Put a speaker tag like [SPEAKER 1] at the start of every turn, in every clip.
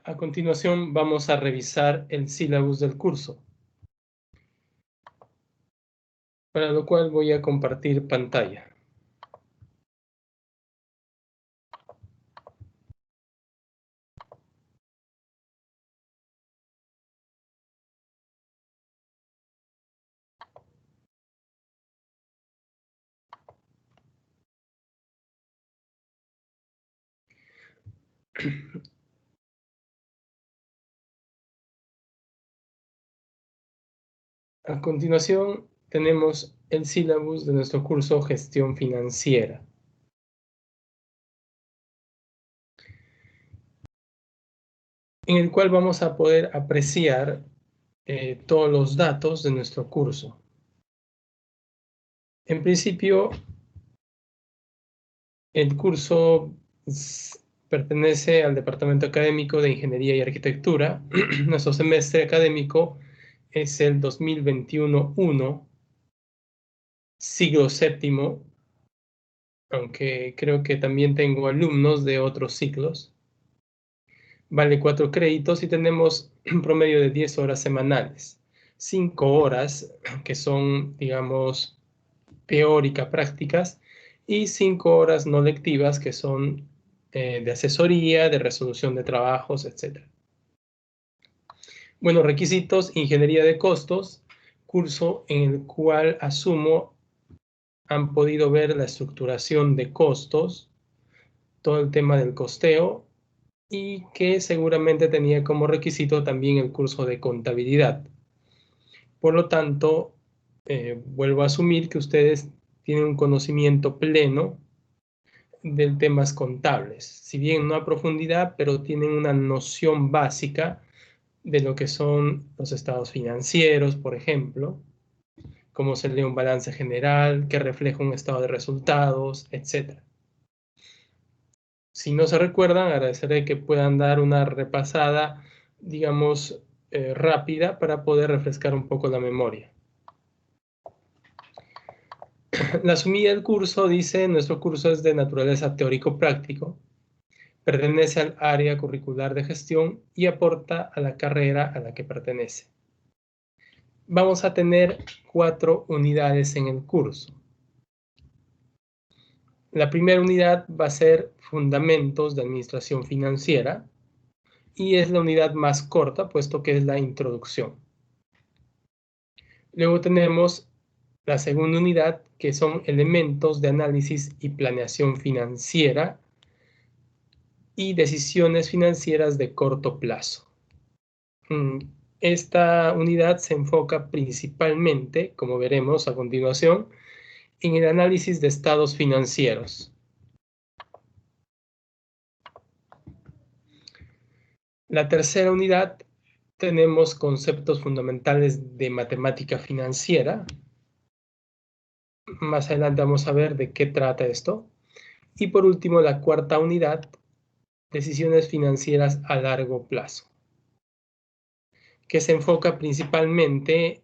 [SPEAKER 1] A continuación vamos a revisar el sílabus del curso, para lo cual voy a compartir pantalla. A continuación tenemos el sílabus de nuestro curso Gestión Financiera. En el cual vamos a poder apreciar todos los datos de nuestro curso. En principio, el curso pertenece al Departamento Académico de Ingeniería y Arquitectura. Nuestro semestre académico es el 2021-1, siglo VII, aunque creo que también tengo alumnos de otros ciclos. Vale 4 créditos y tenemos un promedio de 10 horas semanales. 5 horas que son, digamos, teórica, prácticas, y 5 horas no lectivas que son de asesoría, de resolución de trabajos, etc. Bueno, requisitos: ingeniería de costos, curso en el cual asumo han podido ver la estructuración de costos, todo el tema del costeo, y que seguramente tenía como requisito también el curso de contabilidad. Por lo tanto, vuelvo a asumir que ustedes tienen un conocimiento pleno de temas contables, si bien no a profundidad, pero tienen una noción básica de lo que son los estados financieros, por ejemplo, cómo se lee un balance general, qué refleja un estado de resultados, etc. Si no se recuerdan, agradeceré que puedan dar una repasada, digamos, rápida para poder refrescar un poco la memoria. La sumida del curso dice: nuestro curso es de naturaleza teórico-práctico, pertenece al área curricular de gestión y aporta a la carrera a la que pertenece. Vamos a tener 4 unidades en el curso. La primera unidad va a ser Fundamentos de Administración Financiera y es la unidad más corta, puesto que es la introducción. Luego tenemos la segunda unidad, que son Elementos de Análisis y Planeación Financiera y Decisiones Financieras de Corto Plazo. Esta unidad se enfoca principalmente, como veremos a continuación, en el análisis de estados financieros. La tercera unidad tenemos conceptos fundamentales de matemática financiera. Más adelante vamos a ver de qué trata esto. Y por último, la cuarta unidad, decisiones financieras a largo plazo, que se enfoca principalmente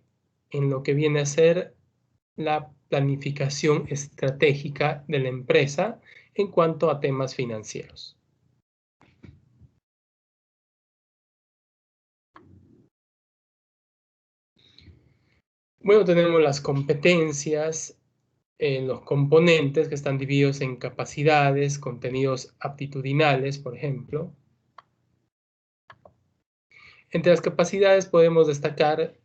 [SPEAKER 1] en lo que viene a ser la planificación estratégica de la empresa en cuanto a temas financieros. Bueno, tenemos las competencias, los componentes que están divididos en capacidades, contenidos aptitudinales, por ejemplo. Entre las capacidades podemos destacar,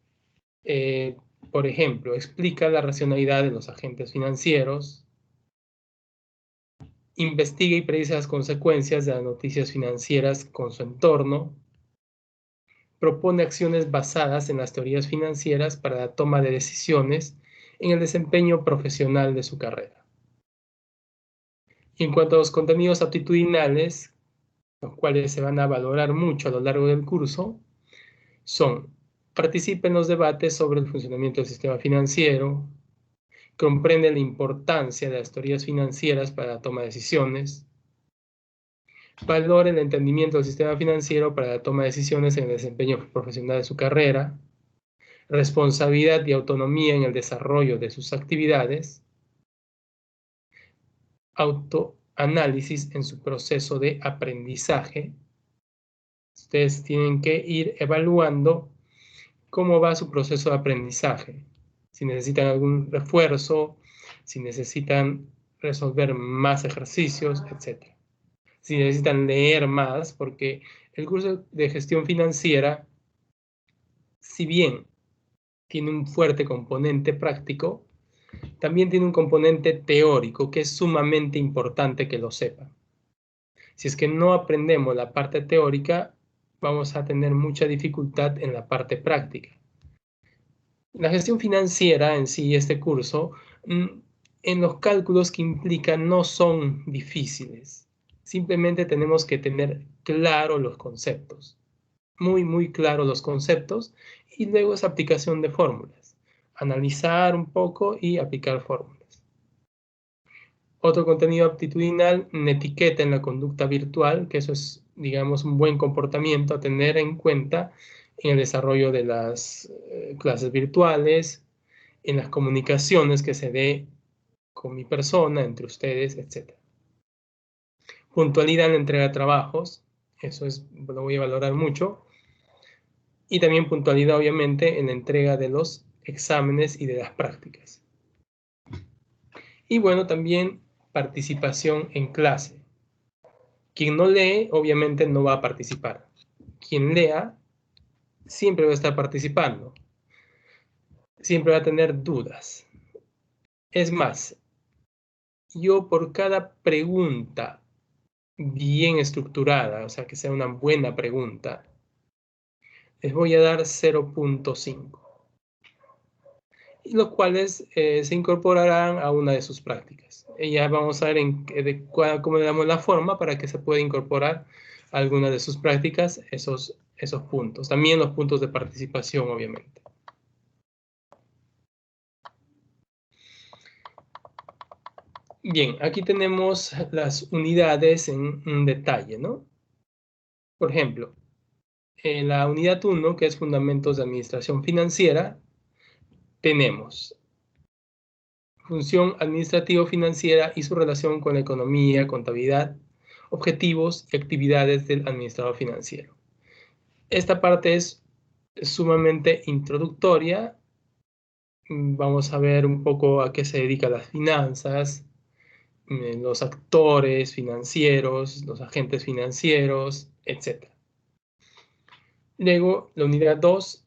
[SPEAKER 1] por ejemplo, explica la racionalidad de los agentes financieros, investiga y predice las consecuencias de las noticias financieras con su entorno, propone acciones basadas en las teorías financieras para la toma de decisiones en el desempeño profesional de su carrera. Y en cuanto a los contenidos aptitudinales, los cuales se van a valorar mucho a lo largo del curso, son: participa en los debates sobre el funcionamiento del sistema financiero, comprende la importancia de las teorías financieras para la toma de decisiones, valora el entendimiento del sistema financiero para la toma de decisiones en el desempeño profesional de su carrera, responsabilidad y autonomía en el desarrollo de sus actividades, autoanálisis en su proceso de aprendizaje. Ustedes tienen que ir evaluando cómo va su proceso de aprendizaje. Si necesitan algún refuerzo, si necesitan resolver más ejercicios, etc. Si necesitan leer más, porque el curso de gestión financiera, si bien tiene un fuerte componente práctico, también tiene un componente teórico que es sumamente importante que lo sepan. Si es que no aprendemos la parte teórica, vamos a tener mucha dificultad en la parte práctica. La gestión financiera en sí, este curso, en los cálculos que implica no son difíciles. Simplemente tenemos que tener claro los conceptos, muy claro los conceptos, y luego es aplicación de fórmulas. Analizar un poco y aplicar fórmulas. Otro contenido aptitudinal, etiqueta en la conducta virtual, que eso es, digamos, un buen comportamiento a tener en cuenta en el desarrollo de las clases virtuales, en las comunicaciones que se dé con mi persona, entre ustedes, etc. Puntualidad en la entrega de trabajos, eso es, lo voy a valorar mucho. Y también puntualidad, obviamente, en la entrega de los exámenes y de las prácticas. Y bueno, también participación en clase. Quien no lee, obviamente no va a participar. Quien lea, siempre va a estar participando. Siempre va a tener dudas. Es más, yo por cada pregunta bien estructurada, o sea, que sea una buena pregunta, les voy a dar 0.5. Los cuales se incorporarán a una de sus prácticas. Y ya vamos a ver cómo le damos la forma para que se pueda incorporar a alguna de sus prácticas esos puntos. También los puntos de participación, obviamente. Bien, aquí tenemos las unidades en detalle, ¿no? Por ejemplo, en la unidad 1, que es Fundamentos de Administración Financiera, tenemos función administrativo-financiera y su relación con la economía, contabilidad, objetivos y actividades del administrador financiero. Esta parte es sumamente introductoria. Vamos a ver un poco a qué se dedican las finanzas, los actores financieros, los agentes financieros, etc. Luego, la unidad 2,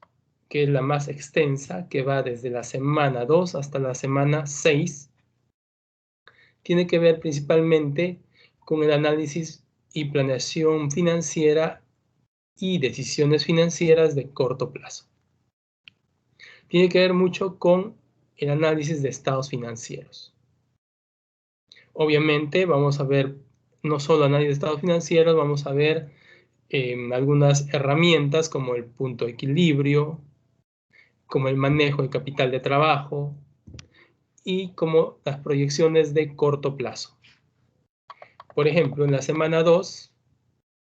[SPEAKER 1] que es la más extensa, que va desde la semana 2 hasta la semana 6, tiene que ver principalmente con el análisis y planeación financiera y decisiones financieras de corto plazo. Tiene que ver mucho con el análisis de estados financieros. Obviamente vamos a ver no solo análisis de estados financieros, vamos a ver algunas herramientas como el punto de equilibrio, como el manejo de capital de trabajo y como las proyecciones de corto plazo. Por ejemplo, en la semana 2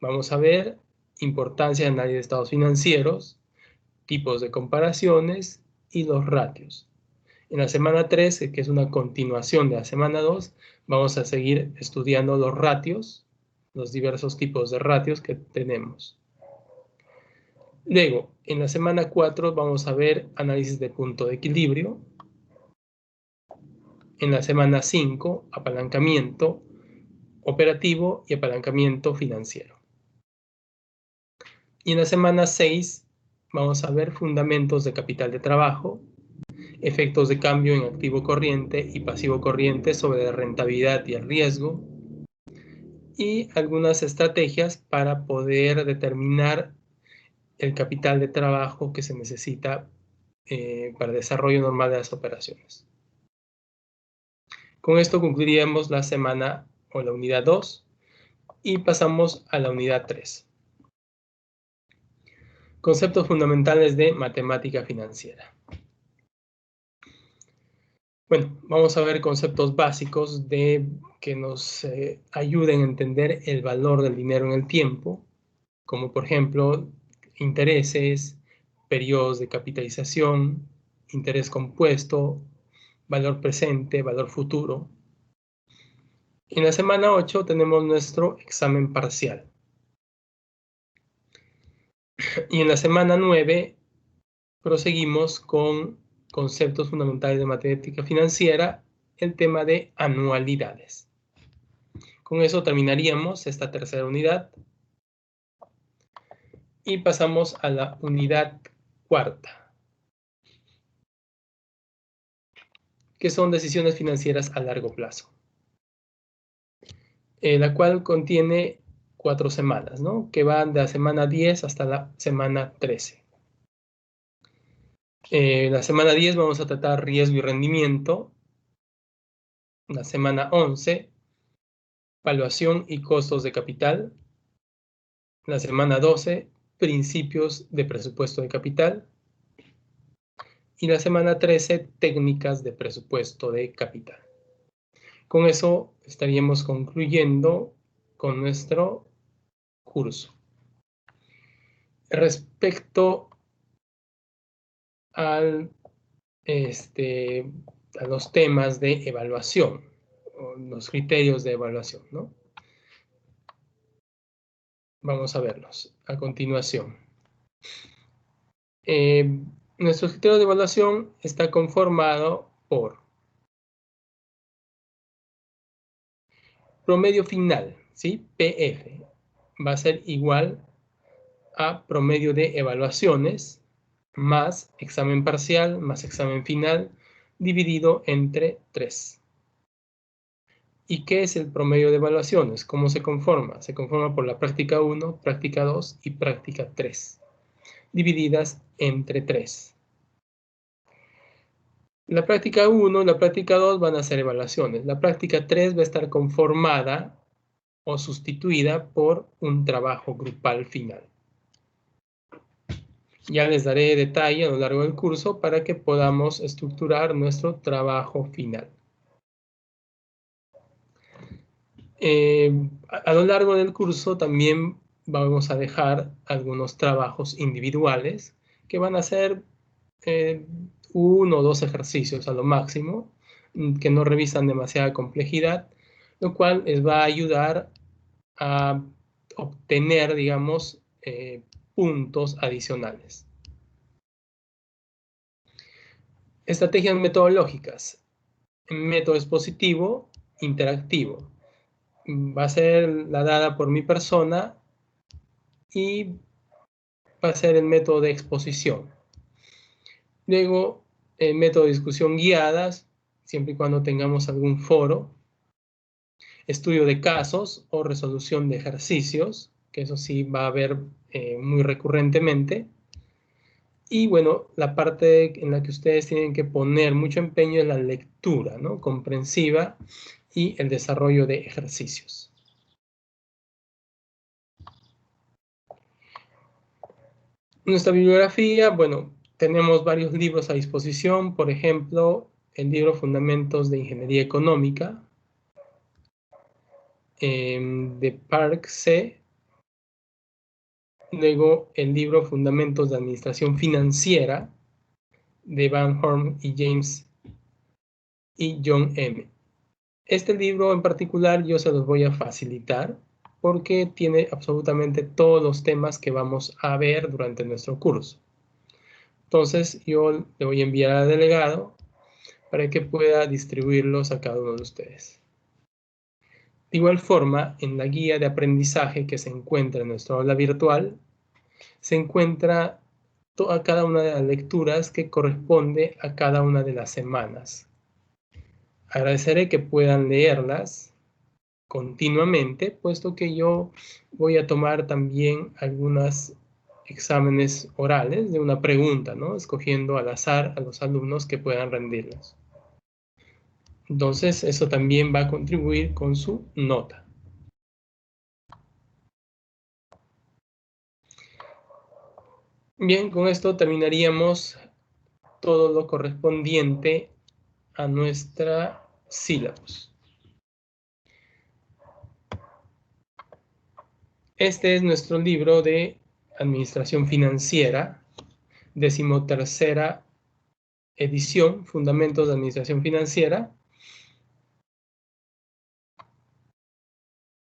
[SPEAKER 1] vamos a ver importancia de análisis de estados financieros, tipos de comparaciones y los ratios. En la semana 3, que es una continuación de la semana 2, vamos a seguir estudiando los ratios, los diversos tipos de ratios que tenemos. Luego, en la semana 4 vamos a ver análisis de punto de equilibrio. En la semana 5, apalancamiento operativo y apalancamiento financiero. Y en la semana 6 vamos a ver fundamentos de capital de trabajo, efectos de cambio en activo corriente y pasivo corriente sobre la rentabilidad y el riesgo, y algunas estrategias para poder determinar el capital de trabajo que se necesita para el desarrollo normal de las operaciones. Con esto concluiríamos la semana o la unidad 2 y pasamos a la unidad 3. Conceptos fundamentales de matemática financiera. Bueno, vamos a ver conceptos básicos que nos ayuden a entender el valor del dinero en el tiempo, como por ejemplo intereses, periodos de capitalización, interés compuesto, valor presente, valor futuro. En la semana 8 tenemos nuestro examen parcial. Y en la semana 9 proseguimos con conceptos fundamentales de matemática financiera, el tema de anualidades. Con eso terminaríamos esta tercera unidad y pasamos a la unidad cuarta, que son decisiones financieras a largo plazo, la cual contiene 4 semanas, ¿no? Que van de la semana 10 hasta la semana 13. La semana 10 vamos a tratar riesgo y rendimiento. La semana 11, valuación y costos de capital. La semana 12, principios de presupuesto de capital. Y la semana 13, técnicas de presupuesto de capital. Con eso estaríamos concluyendo con nuestro curso. Respecto al, a los temas de evaluación, o los criterios de evaluación, ¿no? Vamos a verlos a continuación. Nuestro criterio de evaluación está conformado por promedio final, ¿sí? PF, va a ser igual a promedio de evaluaciones más examen parcial más examen final dividido entre 3. ¿Y qué es el promedio de evaluaciones? ¿Cómo se conforma? Se conforma por la práctica 1, práctica 2 y práctica 3, divididas entre 3. La práctica 1 y la práctica 2 van a ser evaluaciones. La práctica 3 va a estar conformada o sustituida por un trabajo grupal final. Ya les daré detalle a lo largo del curso para que podamos estructurar nuestro trabajo final. A lo largo del curso también vamos a dejar algunos trabajos individuales que van a ser 1 o 2 ejercicios a lo máximo, que no revisan demasiada complejidad, lo cual les va a ayudar a obtener, digamos, puntos adicionales. Estrategias metodológicas. Método expositivo, interactivo. Va a ser la dada por mi persona y va a ser el método de exposición. Luego, el método de discusión guiadas, siempre y cuando tengamos algún foro. Estudio de casos o resolución de ejercicios, que eso sí va a haber muy recurrentemente. Y bueno, la parte en la que ustedes tienen que poner mucho empeño es la lectura, ¿no? Comprensiva y el desarrollo de ejercicios. Nuestra bibliografía, bueno, tenemos varios libros a disposición, por ejemplo, el libro Fundamentos de Ingeniería Económica, de Park C. Luego, el libro Fundamentos de Administración Financiera, de Van Horn y James y John M. Este libro en particular yo se los voy a facilitar porque tiene absolutamente todos los temas que vamos a ver durante nuestro curso. Entonces, yo le voy a enviar al delegado para que pueda distribuirlos a cada uno de ustedes. De igual forma, en la guía de aprendizaje que se encuentra en nuestra aula virtual, se encuentra toda cada una de las lecturas que corresponde a cada una de las semanas. Agradeceré que puedan leerlas continuamente, puesto que yo voy a tomar también algunos exámenes orales de una pregunta, ¿no? Escogiendo al azar a los alumnos que puedan rendirlos. Entonces, eso también va a contribuir con su nota. Bien, con esto terminaríamos todo lo correspondiente a nuestra sílabus. Este es nuestro libro de Administración Financiera, 13ª edición, Fundamentos de Administración Financiera.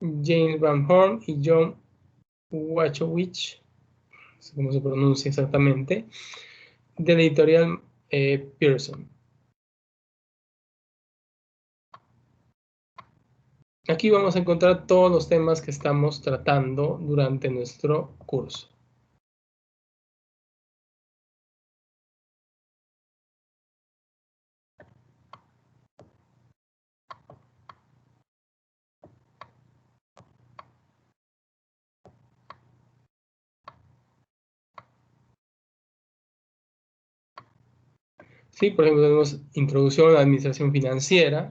[SPEAKER 1] James Van Horn y John Wachowicz sé cómo se pronuncia exactamente, de la editorial Pearson. Aquí vamos a encontrar todos los temas que estamos tratando durante nuestro curso. Sí, por ejemplo, tenemos introducción a la administración financiera,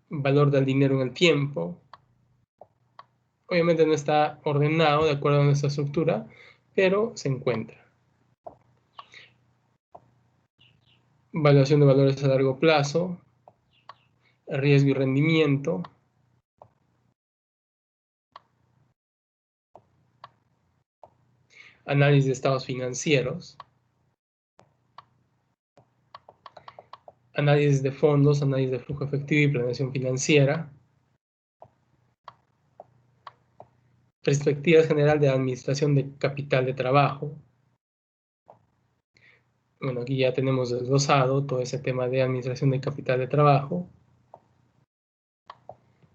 [SPEAKER 1] valor del dinero en el tiempo. Obviamente no está ordenado de acuerdo a nuestra estructura, pero se encuentra. Evaluación de valores a largo plazo, riesgo y rendimiento, análisis de estados financieros, análisis de fondos, análisis de flujo efectivo y planeación financiera, perspectiva general de administración de capital de trabajo. Bueno, aquí ya tenemos desglosado todo ese tema de administración de capital de trabajo,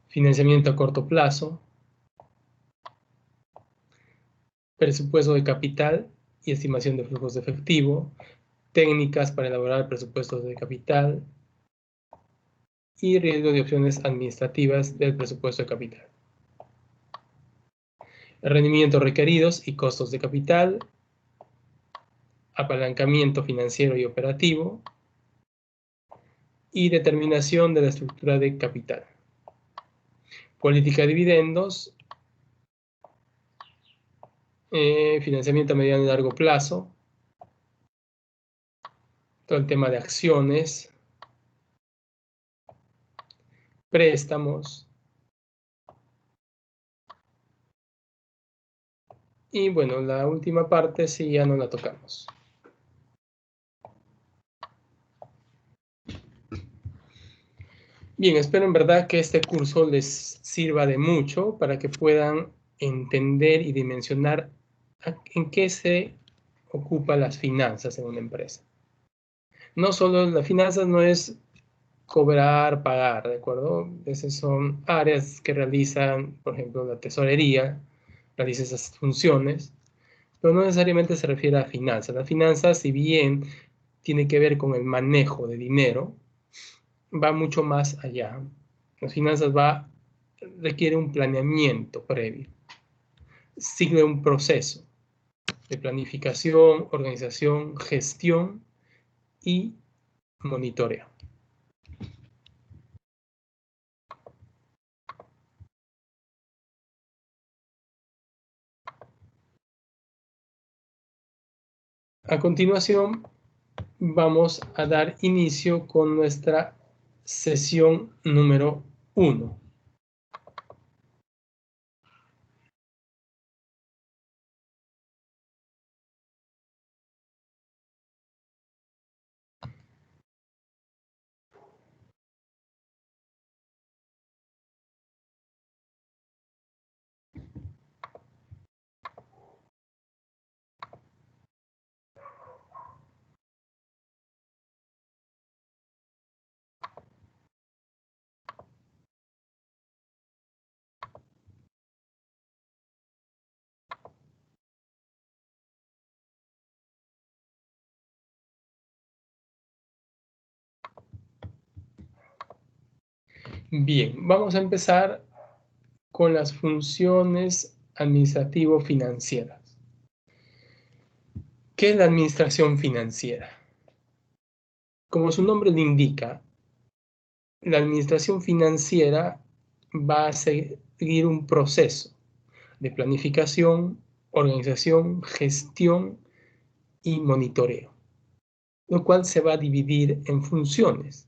[SPEAKER 1] financiamiento a corto plazo, presupuesto de capital y estimación de flujos de efectivo, técnicas para elaborar presupuestos de capital y riesgo de opciones administrativas del presupuesto de capital. Rendimientos requeridos y costos de capital, apalancamiento financiero y operativo y determinación de la estructura de capital. Política de dividendos, financiamiento a mediano y largo plazo, todo el tema de acciones, préstamos y bueno, la última parte sí ya no la tocamos. Bien, espero en verdad que este curso les sirva de mucho para que puedan entender y dimensionar en qué se ocupa las finanzas en una empresa. No solo las finanzas no es cobrar, pagar, ¿de acuerdo? Esas son áreas que realizan, por ejemplo, la tesorería, realiza esas funciones, pero no necesariamente se refiere a finanzas. Las finanzas, si bien tiene que ver con el manejo de dinero, va mucho más allá. Las finanzas requiere un planeamiento previo, sigue un proceso de planificación, organización, gestión y monitoreo. A continuación, vamos a dar inicio con nuestra sesión número 1. Bien, vamos a empezar con las funciones administrativo-financieras. ¿Qué es la administración financiera? Como su nombre lo indica, la administración financiera va a seguir un proceso de planificación, organización, gestión y monitoreo, lo cual se va a dividir en funciones.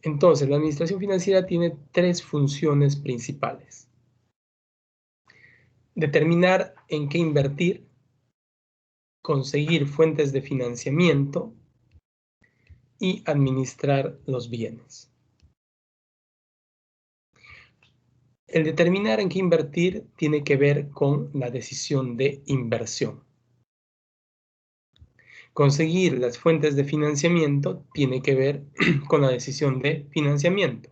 [SPEAKER 1] Entonces, la administración financiera tiene 3 funciones principales. Determinar en qué invertir, conseguir fuentes de financiamiento y administrar los bienes. El determinar en qué invertir tiene que ver con la decisión de inversión. Conseguir las fuentes de financiamiento tiene que ver con la decisión de financiamiento.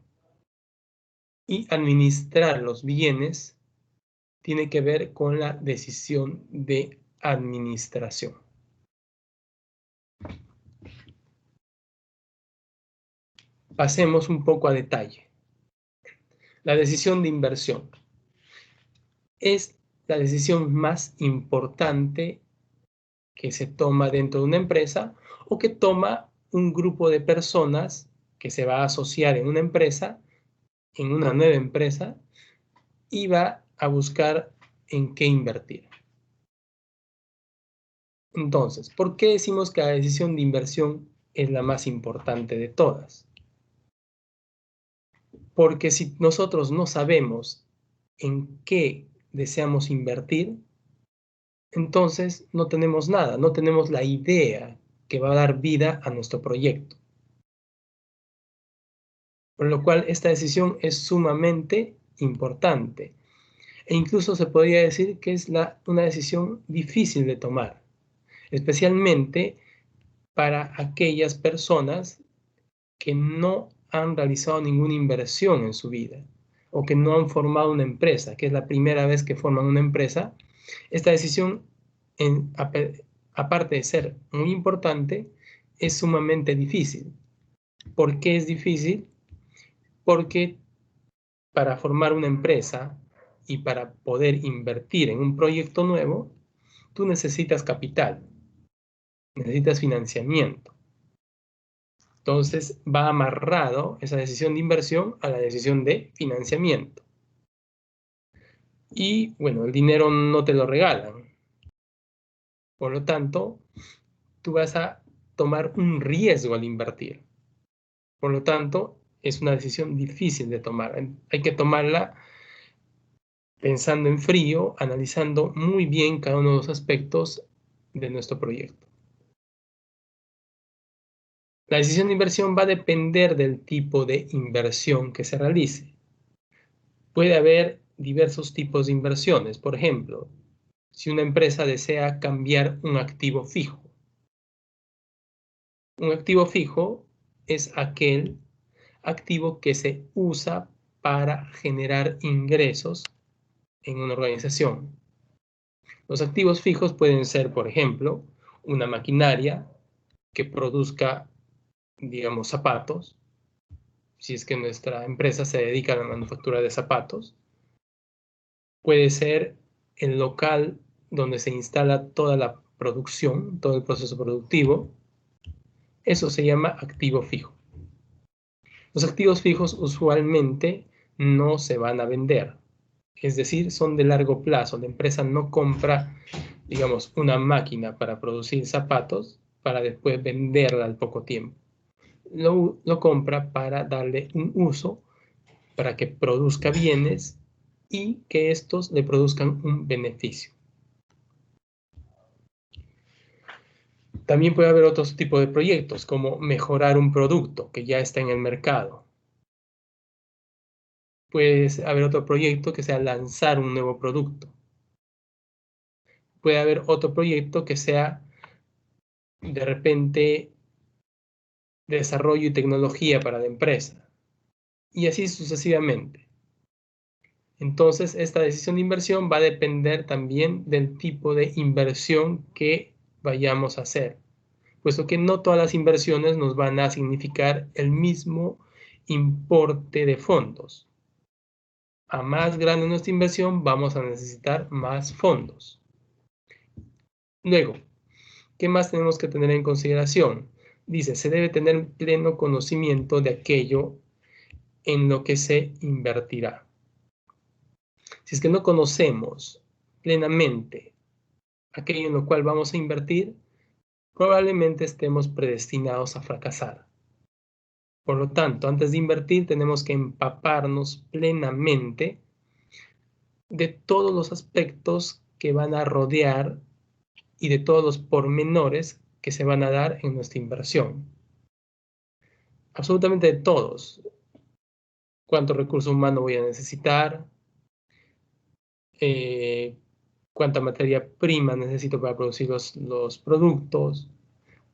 [SPEAKER 1] Y administrar los bienes tiene que ver con la decisión de administración. Pasemos un poco a detalle. La decisión de inversión es la decisión más importante que se toma dentro de una empresa o que toma un grupo de personas que se va a asociar en una empresa, en una nueva empresa, y va a buscar en qué invertir. Entonces, ¿por qué decimos que la decisión de inversión es la más importante de todas? Porque si nosotros no sabemos en qué deseamos invertir, entonces no tenemos nada, no tenemos la idea que va a dar vida a nuestro proyecto. Por lo cual esta decisión es sumamente importante. E incluso se podría decir que es una decisión difícil de tomar, especialmente para aquellas personas que no han realizado ninguna inversión en su vida o que no han formado una empresa, que es la primera vez que forman una empresa. Esta decisión, aparte de ser muy importante, es sumamente difícil. ¿Por qué es difícil? Porque para formar una empresa y para poder invertir en un proyecto nuevo, tú necesitas capital, necesitas financiamiento. Entonces va amarrado esa decisión de inversión a la decisión de financiamiento. Y bueno, el dinero no te lo regalan. Por lo tanto, tú vas a tomar un riesgo al invertir. Por lo tanto, es una decisión difícil de tomar. Hay que tomarla pensando en frío, analizando muy bien cada uno de los aspectos de nuestro proyecto. La decisión de inversión va a depender del tipo de inversión que se realice. Puede haber diversos tipos de inversiones. Por ejemplo, si una empresa desea cambiar un activo fijo. Un activo fijo es aquel activo que se usa para generar ingresos en una organización. Los activos fijos pueden ser, por ejemplo, una maquinaria que produzca, digamos, zapatos, si es que nuestra empresa se dedica a la manufactura de zapatos. Puede ser el local donde se instala toda la producción, todo el proceso productivo. Eso se llama activo fijo. Los activos fijos usualmente no se van a vender, es decir, son de largo plazo. La empresa no compra, digamos, una máquina para producir zapatos para después venderla al poco tiempo. Lo compra para darle un uso, para que produzca bienes y que estos le produzcan un beneficio. También puede haber otros tipos de proyectos, como mejorar un producto que ya está en el mercado. Puede haber otro proyecto que sea lanzar un nuevo producto. Puede haber otro proyecto que sea, de repente, desarrollo y tecnología para la empresa. Y así sucesivamente. Entonces, esta decisión de inversión va a depender también del tipo de inversión que vayamos a hacer, puesto que no todas las inversiones nos van a significar el mismo importe de fondos. A más grande nuestra inversión, vamos a necesitar más fondos. Luego, ¿qué más tenemos que tener en consideración? Dice, se debe tener pleno conocimiento de aquello en lo que se invertirá. Si es que no conocemos plenamente aquello en lo cual vamos a invertir, probablemente estemos predestinados a fracasar. Por lo tanto, antes de invertir tenemos que empaparnos plenamente de todos los aspectos que van a rodear y de todos los pormenores que se van a dar en nuestra inversión. Absolutamente de todos. ¿Cuánto recurso humano voy a necesitar? cuánta materia prima necesito para producir los productos,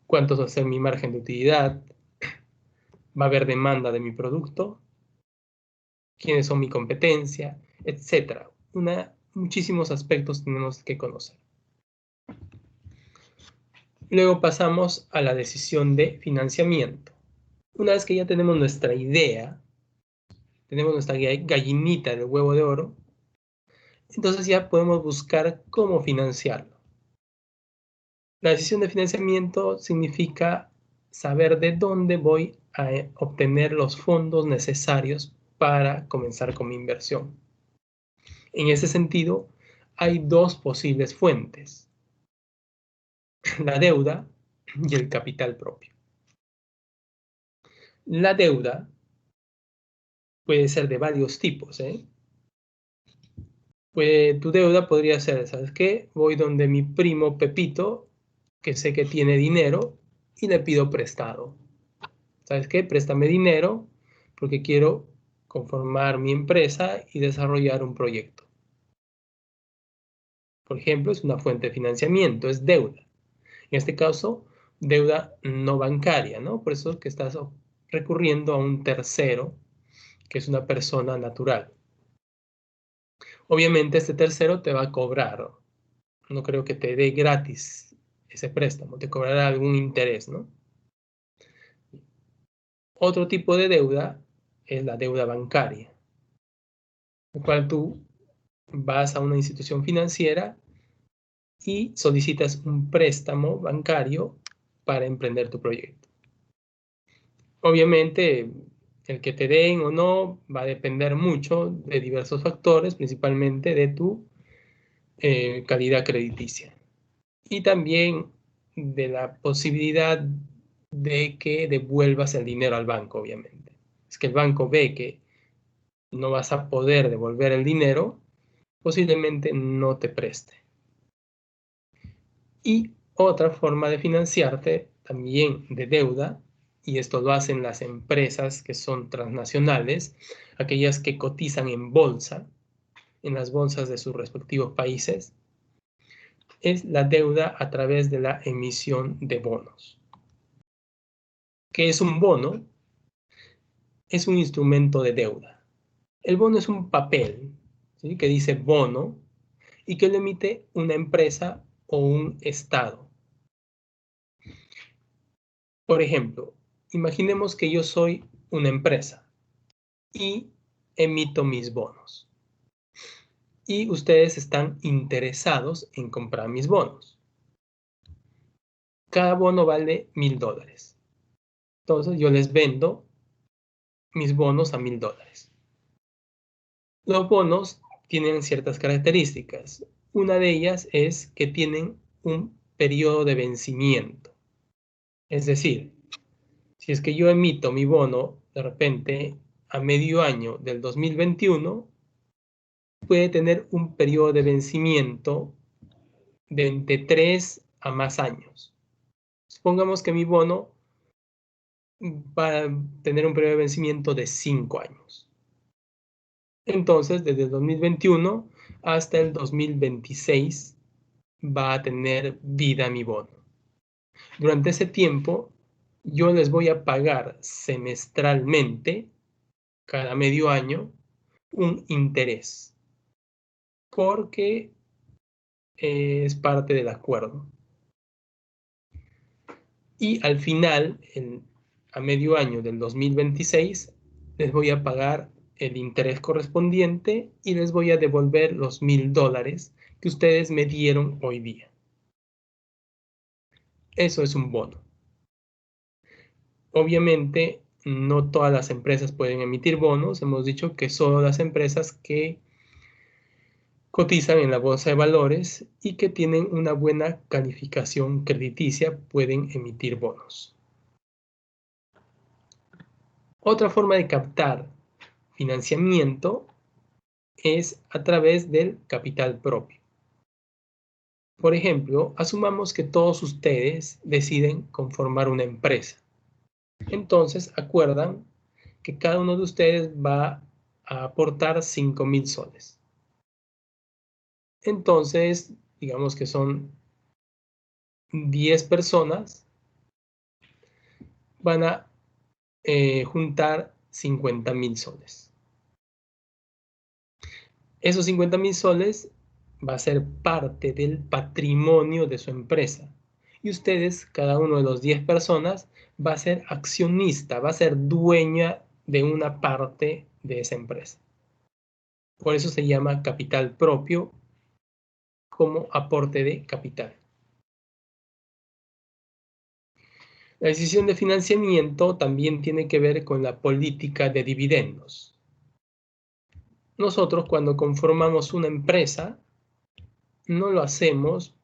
[SPEAKER 1] cuánto va a ser mi margen de utilidad, va a haber demanda de mi producto, quiénes son mi competencia, etc. Muchísimos aspectos tenemos que conocer. Luego pasamos a la decisión de financiamiento. Una vez que ya tenemos nuestra idea, tenemos nuestra gallinita del huevo de oro, entonces ya podemos buscar cómo financiarlo. La decisión de financiamiento significa saber de dónde voy a obtener los fondos necesarios para comenzar con mi inversión. En ese sentido, hay dos posibles fuentes: la deuda y el capital propio. La deuda puede ser de varios tipos, tu deuda podría ser, ¿sabes qué? Voy donde mi primo Pepito, que sé que tiene dinero, y le pido prestado. ¿Sabes qué? Préstame dinero porque quiero conformar mi empresa y desarrollar un proyecto. Por ejemplo, es una fuente de financiamiento, es deuda. En este caso, deuda no bancaria, ¿no? Por eso es que estás recurriendo a un tercero, que es una persona natural. Obviamente, este tercero te va a cobrar. No creo que te dé gratis ese préstamo, te cobrará algún interés, ¿no? Otro tipo de deuda es la deuda bancaria, en la cual tú vas a una institución financiera y solicitas un préstamo bancario para emprender tu proyecto. Obviamente, el que te den o no va a depender mucho de diversos factores, principalmente de tu calidad crediticia. Y también de la posibilidad de que devuelvas el dinero al banco, obviamente. Es que el banco ve que no vas a poder devolver el dinero, posiblemente no te preste. Y otra forma de financiarte también de deuda, y esto lo hacen las empresas que son transnacionales, aquellas que cotizan en bolsa, en las bolsas de sus respectivos países, es la deuda a través de la emisión de bonos. ¿Qué es un bono? Es un instrumento de deuda. El bono es un papel, ¿sí?, que dice bono y que lo emite una empresa o un estado. Por ejemplo, imaginemos que yo soy una empresa y emito mis bonos. Y ustedes están interesados en comprar mis bonos. Cada bono vale $1000. Entonces yo les vendo mis bonos a $1000. Los bonos tienen ciertas características. Una de ellas es que tienen un periodo de vencimiento. Es decir, si es que yo emito mi bono de repente a medio año del 2021, puede tener un periodo de vencimiento de entre 3 a más años. Supongamos que mi bono va a tener un periodo de vencimiento de 5 años. Entonces, desde el 2021 hasta el 2026 va a tener vida mi bono. Durante ese tiempo, yo les voy a pagar semestralmente, cada medio año, un interés, porque es parte del acuerdo. Y al final, a medio año del 2026, les voy a pagar el interés correspondiente y les voy a devolver los $1000 que ustedes me dieron hoy día. Eso es un bono. Obviamente, no todas las empresas pueden emitir bonos. Hemos dicho que solo las empresas que cotizan en la bolsa de valores y que tienen una buena calificación crediticia pueden emitir bonos. Otra forma de captar financiamiento es a través del capital propio. Por ejemplo, asumamos que todos ustedes deciden conformar una empresa. Entonces acuerdan que cada uno de ustedes va a aportar 5000 soles. entonces digamos que son 10 personas, van a juntar 50.000 soles. Esos 50.000 soles va a ser parte del patrimonio de su empresa. Y ustedes, cada uno de los 10 personas, va a ser accionista, va a ser dueña de una parte de esa empresa. Por eso se llama capital propio como aporte de capital. La decisión de financiamiento también tiene que ver con la política de dividendos. Nosotros cuando conformamos una empresa, no lo hacemos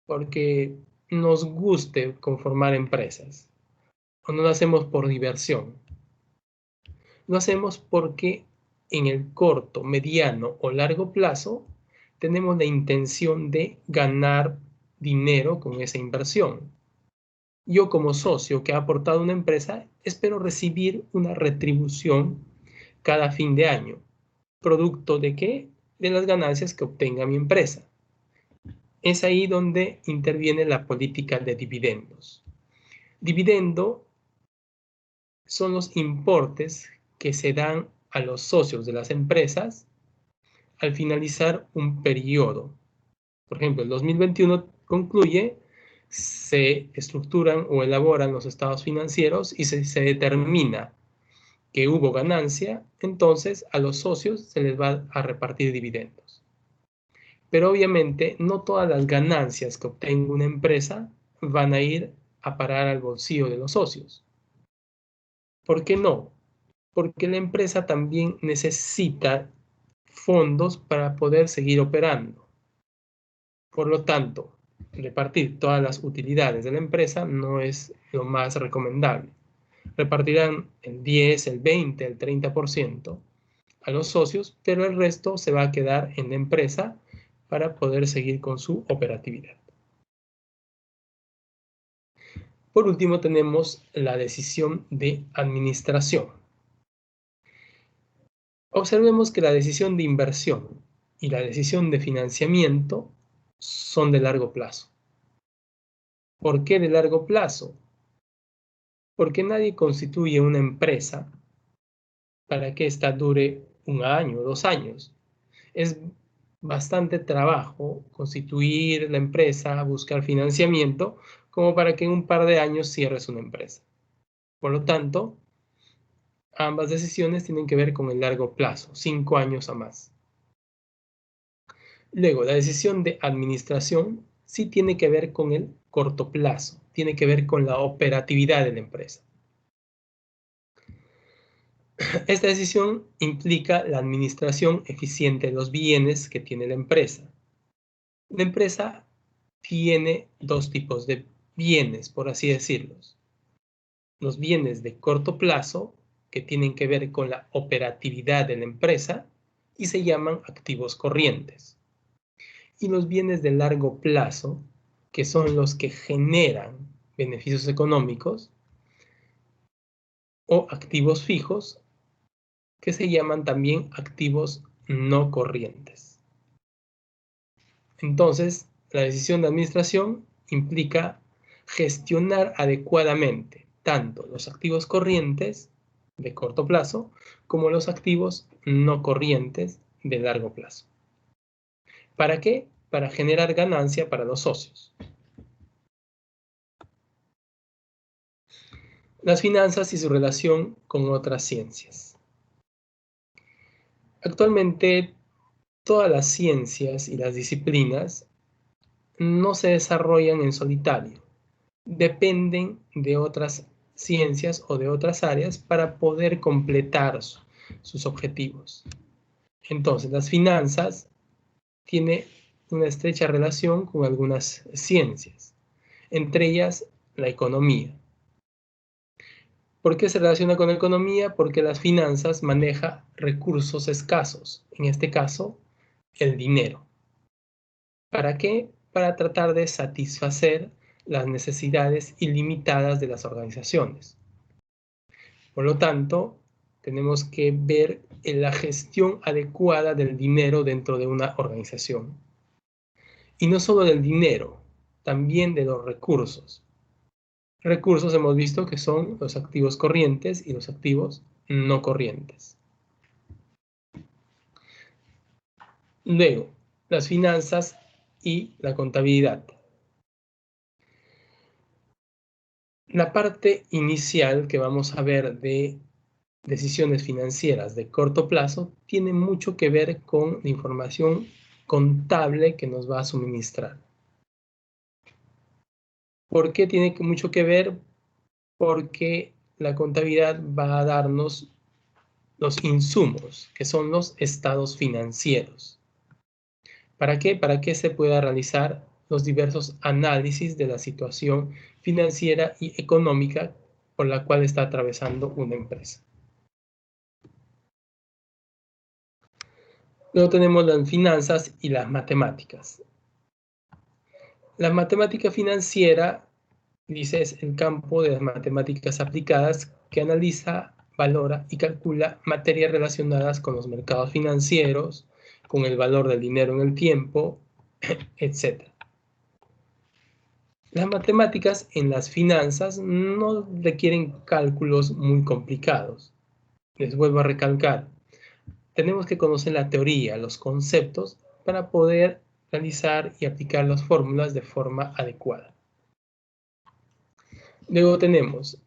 [SPEAKER 1] porque nos guste conformar empresas, o no lo hacemos por diversión. Lo hacemos porque en el corto, mediano o largo plazo tenemos la intención de ganar dinero con esa inversión. Yo como socio que ha aportado una empresa, espero recibir una retribución cada fin de año. ¿Producto de qué? De las ganancias que obtenga mi empresa. Es ahí donde interviene la política de dividendos. Dividendo son los importes que se dan a los socios de las empresas al finalizar un periodo. Por ejemplo, el 2021 concluye, se estructuran o elaboran los estados financieros y se determina que hubo ganancia, entonces a los socios se les va a repartir dividendos. Pero obviamente no todas las ganancias que obtenga una empresa van a ir a parar al bolsillo de los socios. ¿Por qué no? Porque la empresa también necesita fondos para poder seguir operando. Por lo tanto, repartir todas las utilidades de la empresa no es lo más recomendable. Repartirán el 10, el 20, el 30% a los socios, pero el resto se va a quedar en la empresa para poder seguir con su operatividad. Por último, tenemos la decisión de administración. Observemos que la decisión de inversión y la decisión de financiamiento son de largo plazo. ¿Por qué de largo plazo? Porque nadie constituye una empresa para que ésta dure un año, 2 años. Es bastante trabajo constituir la empresa, buscar financiamiento, como para que en un par de años cierres una empresa. Por lo tanto, ambas decisiones tienen que ver con el largo plazo, 5 años a más. Luego, la decisión de administración sí tiene que ver con el corto plazo, tiene que ver con la operatividad de la empresa. Esta decisión implica la administración eficiente de los bienes que tiene la empresa. La empresa tiene dos tipos de bienes, por así decirlos. Los bienes de corto plazo, que tienen que ver con la operatividad de la empresa y se llaman activos corrientes. Y los bienes de largo plazo, que son los que generan beneficios económicos, o activos fijos, que se llaman también activos no corrientes. Entonces, la decisión de administración implica gestionar adecuadamente tanto los activos corrientes de corto plazo como los activos no corrientes de largo plazo. ¿Para qué? Para generar ganancia para los socios. Las finanzas y su relación con otras ciencias. Actualmente, todas las ciencias y las disciplinas no se desarrollan en solitario. Dependen de otras ciencias o de otras áreas para poder completar sus objetivos. Entonces, las finanzas tienen una estrecha relación con algunas ciencias, entre ellas la economía. ¿Por qué se relaciona con la economía? Porque las finanzas maneja recursos escasos, en este caso, el dinero. ¿Para qué? Para tratar de satisfacer las necesidades ilimitadas de las organizaciones. Por lo tanto, tenemos que ver la gestión adecuada del dinero dentro de una organización. Y no solo del dinero, también de los recursos. Recursos hemos visto que son los activos corrientes y los activos no corrientes. Luego, las finanzas y la contabilidad. La parte inicial que vamos a ver de decisiones financieras de corto plazo tiene mucho que ver con la información contable que nos va a suministrar. ¿Por qué tiene mucho que ver? Porque la contabilidad va a darnos los insumos, que son los estados financieros. ¿Para qué? Para que se pueda realizar los diversos análisis de la situación financiera y económica por la cual está atravesando una empresa. Luego tenemos las finanzas y las matemáticas. La matemática financiera, dice, es el campo de las matemáticas aplicadas que analiza, valora y calcula materias relacionadas con los mercados financieros, con el valor del dinero en el tiempo, etc. Las matemáticas en las finanzas no requieren cálculos muy complicados. Les vuelvo a recalcar, tenemos que conocer la teoría, los conceptos, para poder realizar y aplicar las fórmulas de forma adecuada. Luego tenemos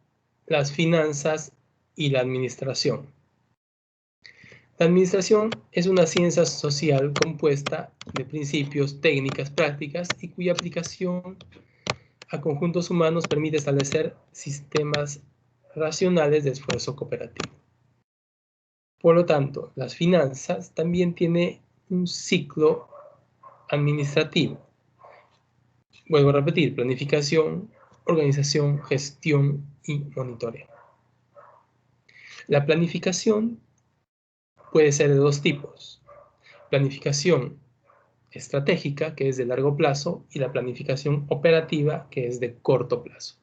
[SPEAKER 1] las finanzas y la administración. La administración es una ciencia social compuesta de principios, técnicas, prácticas y cuya aplicación a conjuntos humanos permite establecer sistemas racionales de esfuerzo cooperativo. Por lo tanto, las finanzas también tienen un ciclo administrativo. Vuelvo a repetir, planificación, organización, gestión y monitoreo. La planificación puede ser de dos tipos. Planificación estratégica, que es de largo plazo, y la planificación operativa, que es de corto plazo.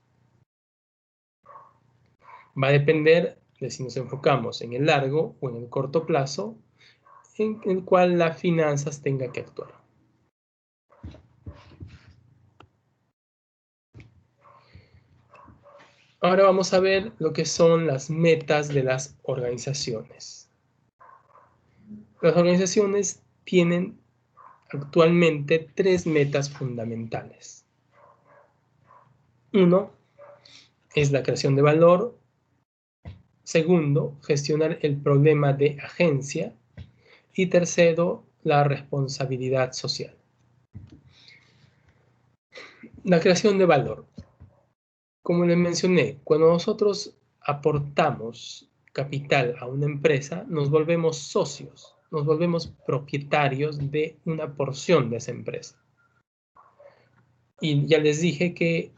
[SPEAKER 1] Va a depender de si nos enfocamos en el largo o en el corto plazo, en el cual las finanzas tengan que actuar. Ahora vamos a ver lo que son las metas de las organizaciones. Las organizaciones tienen actualmente tres metas fundamentales. Uno es la creación de valor. Segundo, gestionar el problema de agencia. Y tercero, la responsabilidad social. La creación de valor. Como les mencioné, cuando nosotros aportamos capital a una empresa, nos volvemos socios, nos volvemos propietarios de una porción de esa empresa. Y ya les dije que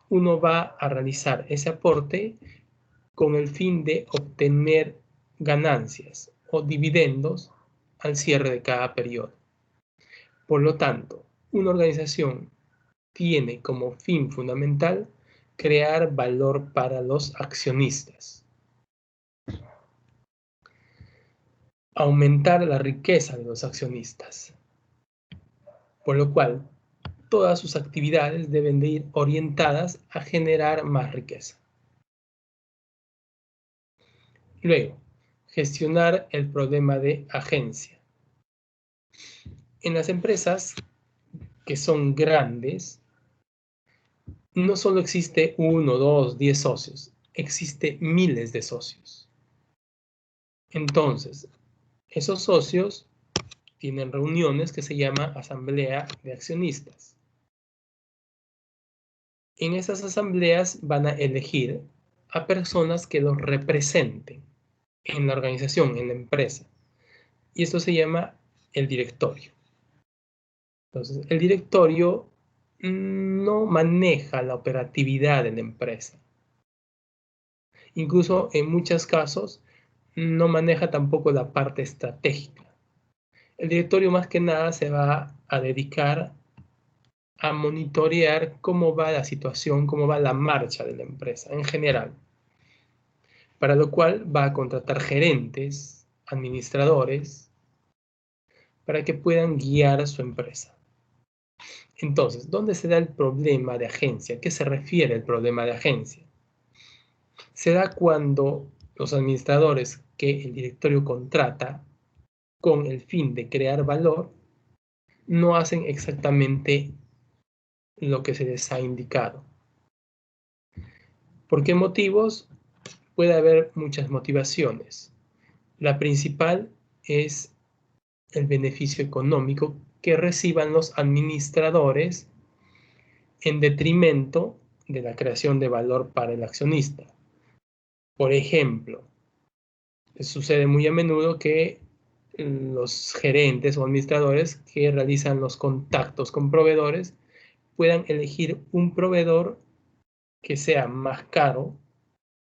[SPEAKER 1] uno va a realizar ese aporte con el fin de obtener ganancias o dividendos al cierre de cada periodo. Por lo tanto, una organización tiene como fin fundamental crear valor para los accionistas, aumentar la riqueza de los accionistas, por lo cual todas sus actividades deben de ir orientadas a generar más riqueza. Luego, gestionar el problema de agencia. En las empresas que son grandes, no solo existe 1, 2, 10 socios, existe miles de socios. Entonces, esos socios tienen reuniones que se llama asamblea de accionistas. En esas asambleas van a elegir a personas que los representen en la organización, en la empresa. Y esto se llama el directorio. Entonces, el directorio no maneja la operatividad de la empresa. Incluso en muchos casos no maneja tampoco la parte estratégica. El directorio más que nada se va a dedicar a monitorear cómo va la situación, cómo va la marcha de la empresa en general. Para lo cual va a contratar gerentes, administradores, para que puedan guiar a su empresa. Entonces, ¿dónde se da el problema de agencia? ¿A qué se refiere el problema de agencia? Se da cuando los administradores que el directorio contrata con el fin de crear valor no hacen exactamente lo que se les ha indicado. ¿Por qué motivos? Puede haber muchas motivaciones. La principal es el beneficio económico que reciban los administradores en detrimento de la creación de valor para el accionista. Por ejemplo, sucede muy a menudo que los gerentes o administradores que realizan los contactos con proveedores puedan elegir un proveedor que sea más caro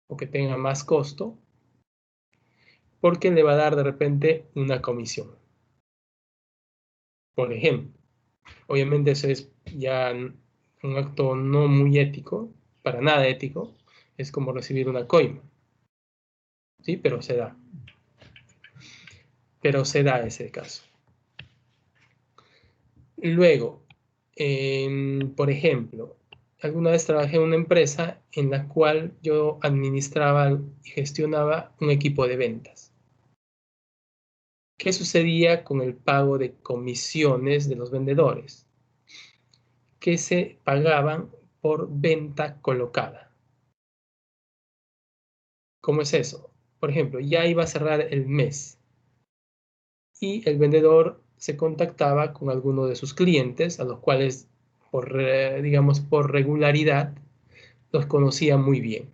[SPEAKER 1] o que tenga más costo, porque le va a dar de repente una comisión. Por ejemplo, obviamente eso es ya un acto no muy ético, para nada ético, es como recibir una coima, ¿sí? Pero se da ese caso. Luego, por ejemplo, alguna vez trabajé en una empresa en la cual yo administraba y gestionaba un equipo de ventas. ¿Qué sucedía con el pago de comisiones de los vendedores? Que se pagaban por venta colocada. ¿Cómo es eso? Por ejemplo, ya iba a cerrar el mes y el vendedor se contactaba con alguno de sus clientes, a los cuales, digamos, por regularidad, los conocía muy bien.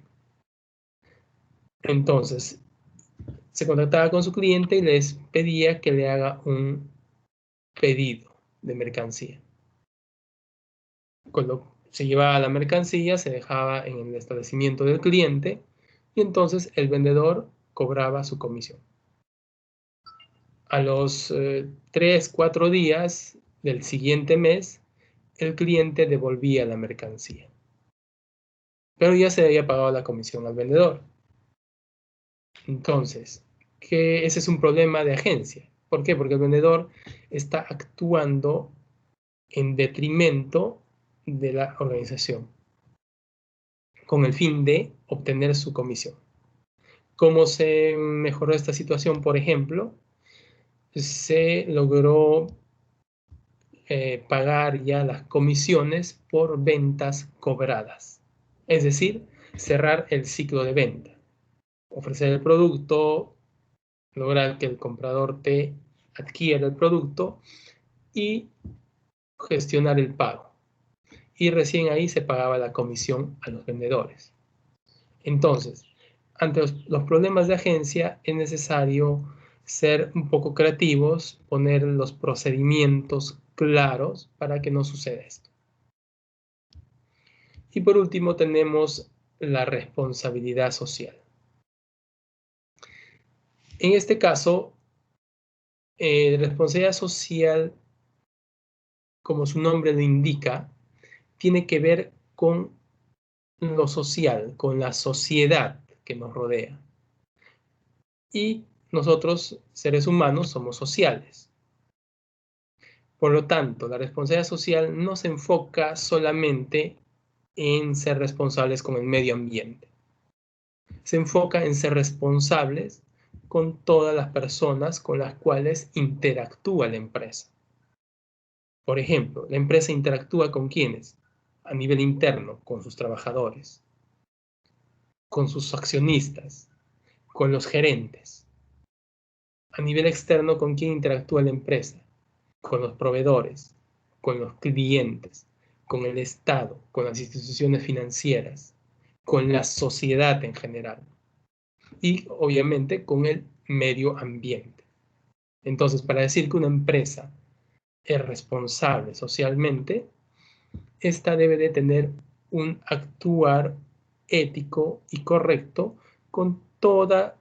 [SPEAKER 1] Entonces, se contactaba con su cliente y les pedía que le haga un pedido de mercancía. Cuando se llevaba la mercancía, se dejaba en el establecimiento del cliente y entonces el vendedor cobraba su comisión. A los 3, 4 días del siguiente mes, el cliente devolvía la mercancía. Pero ya se había pagado la comisión al vendedor. Entonces, ese es un problema de agencia. ¿Por qué? Porque el vendedor está actuando en detrimento de la organización, con el fin de obtener su comisión. ¿Cómo se mejoró esta situación? Por ejemplo, se logró pagar ya las comisiones por ventas cobradas. Es decir, cerrar el ciclo de venta. Ofrecer el producto, lograr que el comprador te adquiera el producto y gestionar el pago. Y recién ahí se pagaba la comisión a los vendedores. Entonces, ante los problemas de agencia es necesario ser un poco creativos, poner los procedimientos claros para que no suceda esto. Y por último tenemos la responsabilidad social. En este caso, responsabilidad social, como su nombre lo indica, tiene que ver con lo social, con la sociedad que nos rodea. Y nosotros, seres humanos, somos sociales. Por lo tanto, la responsabilidad social no se enfoca solamente en ser responsables con el medio ambiente. Se enfoca en ser responsables con todas las personas con las cuales interactúa la empresa. Por ejemplo, la empresa interactúa con ¿quiénes? A nivel interno, con sus trabajadores, con sus accionistas, con los gerentes. A nivel externo, ¿con quién interactúa la empresa? Con los proveedores, con los clientes, con el Estado, con las instituciones financieras, con la sociedad en general y obviamente con el medio ambiente. Entonces, para decir que una empresa es responsable socialmente, esta debe de tener un actuar ético y correcto con todos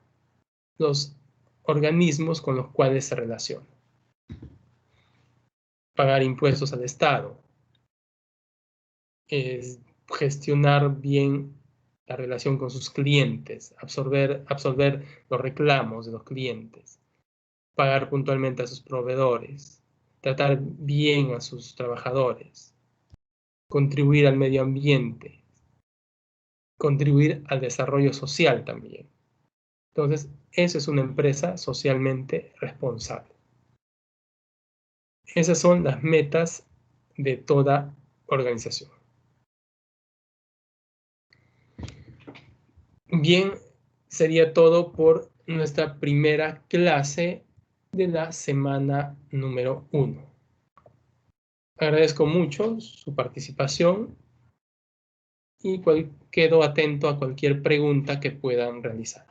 [SPEAKER 1] los organismos con los cuales se relaciona. Pagar impuestos al Estado, gestionar bien la relación con sus clientes, absorber los reclamos de los clientes, pagar puntualmente a sus proveedores, tratar bien a sus trabajadores, contribuir al medio ambiente, contribuir al desarrollo social también. Entonces, eso es una empresa socialmente responsable. Esas son las metas de toda organización. Bien, sería todo por nuestra primera clase de la semana número 1. Agradezco mucho su participación y quedo atento a cualquier pregunta que puedan realizar.